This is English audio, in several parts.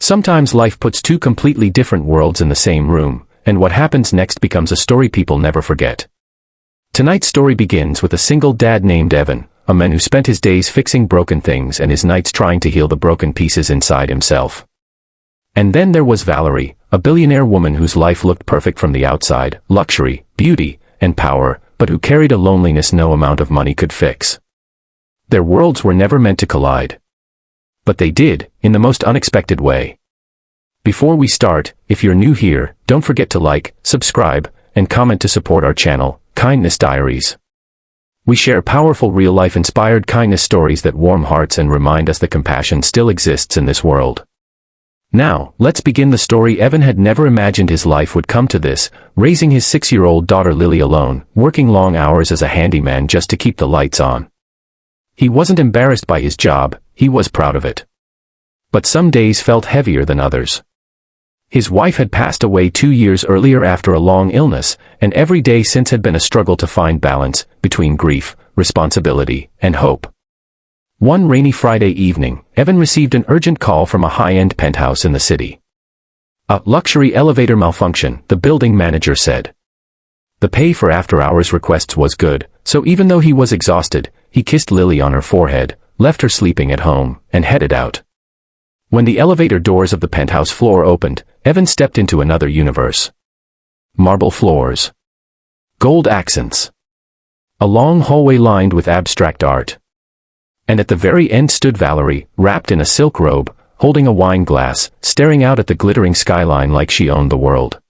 Sometimes life puts two completely different worlds in the same room, and what happens next becomes a story people never forget. Tonight's story begins with a single dad named Evan, a man who spent his days fixing broken things and his nights trying to heal the broken pieces inside himself. And then there was Valerie, a billionaire woman whose life looked perfect from the outside, luxury, beauty, and power, but who carried a loneliness no amount of money could fix. Their worlds were never meant to collide. But they did, in the most unexpected way. Before we start, if you're new here, don't forget to like, subscribe, and comment to support our channel, Kindness Diaries. We share powerful real-life inspired kindness stories that warm hearts and remind us that compassion still exists in this world. Now, let's begin the story. Evan had never imagined his life would come to this, raising his 6-year-old daughter Lily alone, working long hours as a handyman just to keep the lights on. He wasn't embarrassed by his job, he was proud of it. But some days felt heavier than others. His wife had passed away 2 years earlier after a long illness, and every day since had been a struggle to find balance between grief, responsibility, and hope. One rainy Friday evening, Evan received an urgent call from a high-end penthouse in the city. A luxury elevator malfunction, the building manager said. The pay for after-hours requests was good, so even though he was exhausted, he kissed Lily on her forehead, left her sleeping at home, and headed out. When the elevator doors of the penthouse floor opened, Evan stepped into another universe. Marble floors. Gold accents. A long hallway lined with abstract art. And at the very end stood Valerie, wrapped in a silk robe, holding a wine glass, staring out at the glittering skyline like she owned the world.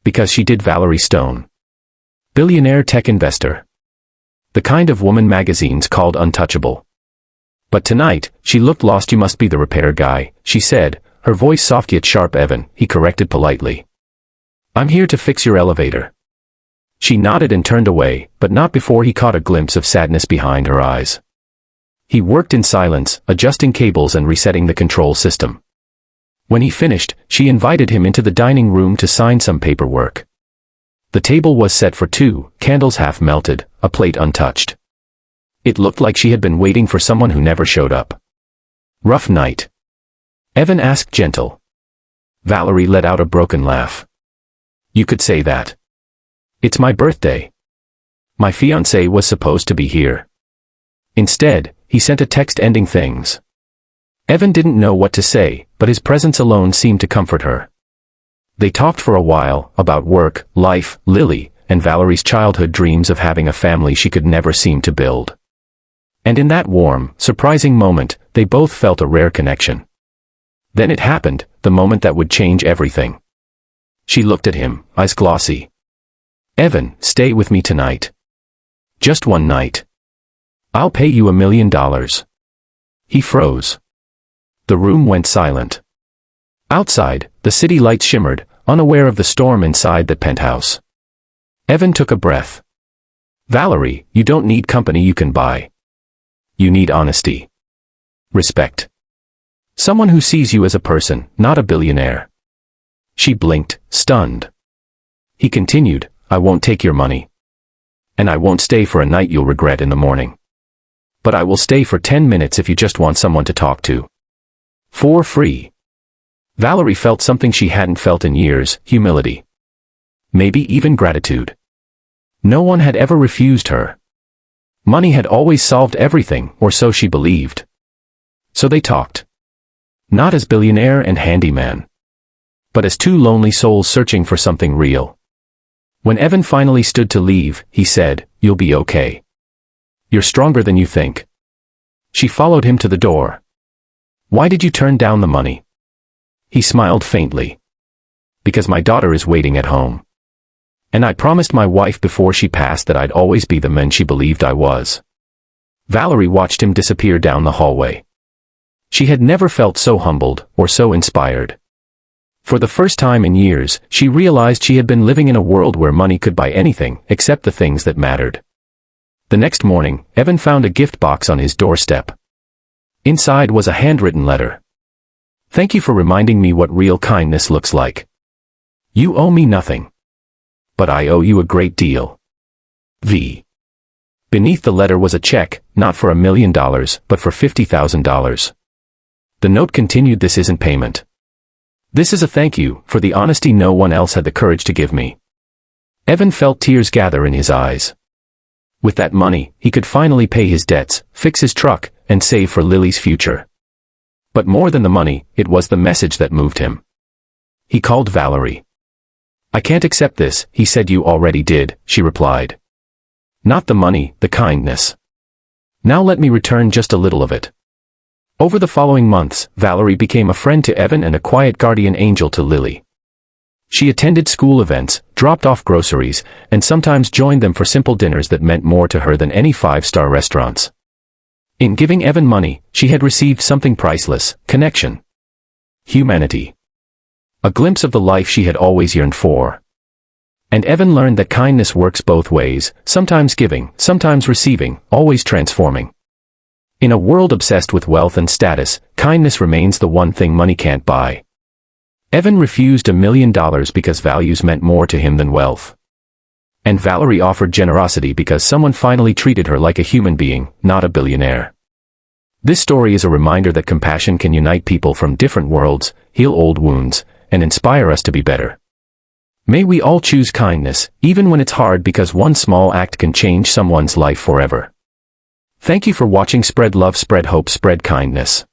Because she did. Valerie Stone. Billionaire tech investor. The kind of woman magazines called untouchable. But tonight, she looked lost. You must be the repair guy, she said, her voice soft yet sharp. Evan, he corrected politely. I'm here to fix your elevator. She nodded and turned away, but not before he caught a glimpse of sadness behind her eyes. He worked in silence, adjusting cables and resetting the control system. When he finished, she invited him into the dining room to sign some paperwork. The table was set for two, candles half melted, a plate untouched. It looked like she had been waiting for someone who never showed up. Rough night? Evan asked gentle. Valerie let out a broken laugh. You could say that. It's my birthday. My fiancé was supposed to be here. Instead, he sent a text ending things. Evan didn't know what to say, but his presence alone seemed to comfort her. They talked for a while, about work, life, Lily, and Valerie's childhood dreams of having a family she could never seem to build. And in that warm, surprising moment, they both felt a rare connection. Then it happened, the moment that would change everything. She looked at him, eyes glossy. Evan, stay with me tonight. Just one night. I'll pay you $1 million. He froze. The room went silent. Outside, the city lights shimmered, unaware of the storm inside the penthouse. Evan took a breath. Valerie, you don't need company you can buy. You need honesty. Respect. Someone who sees you as a person, not a billionaire. She blinked, stunned. He continued, I won't take your money. And I won't stay for a night you'll regret in the morning. But I will stay for 10 minutes if you just want someone to talk to. For free. Valerie felt something she hadn't felt in years, humility. Maybe even gratitude. No one had ever refused her. Money had always solved everything, or so she believed. So they talked. Not as billionaire and handyman. But as two lonely souls searching for something real. When Evan finally stood to leave, he said, You'll be okay. You're stronger than you think. She followed him to the door. Why did you turn down the money? He smiled faintly. Because my daughter is waiting at home. And I promised my wife before she passed that I'd always be the man she believed I was. Valerie watched him disappear down the hallway. She had never felt so humbled, or so inspired. For the first time in years, she realized she had been living in a world where money could buy anything, except the things that mattered. The next morning, Evan found a gift box on his doorstep. Inside was a handwritten letter. Thank you for reminding me what real kindness looks like. You owe me nothing. But I owe you a great deal. V. Beneath the letter was a check, not for $1 million, but for $50,000. The note continued, This isn't payment. This is a thank you for the honesty no one else had the courage to give me. Evan felt tears gather in his eyes. With that money, he could finally pay his debts, fix his truck, and save for Lily's future. But more than the money, it was the message that moved him. He called Valerie. "I can't accept this," he said. "You already did," she replied. "Not the money, the kindness. Now let me return just a little of it." Over the following months, Valerie became a friend to Evan and a quiet guardian angel to Lily. She attended school events, dropped off groceries, and sometimes joined them for simple dinners that meant more to her than any five-star restaurants. In giving Evan money, she had received something priceless: connection. Humanity. A glimpse of the life she had always yearned for. And Evan learned that kindness works both ways, sometimes giving, sometimes receiving, always transforming. In a world obsessed with wealth and status, kindness remains the one thing money can't buy. Evan refused $1 million because values meant more to him than wealth. And Valerie offered generosity because someone finally treated her like a human being, not a billionaire. This story is a reminder that compassion can unite people from different worlds, heal old wounds, and inspire us to be better. May we all choose kindness, even when it's hard, because one small act can change someone's life forever. Thank you for watching. Spread love, spread hope, spread kindness.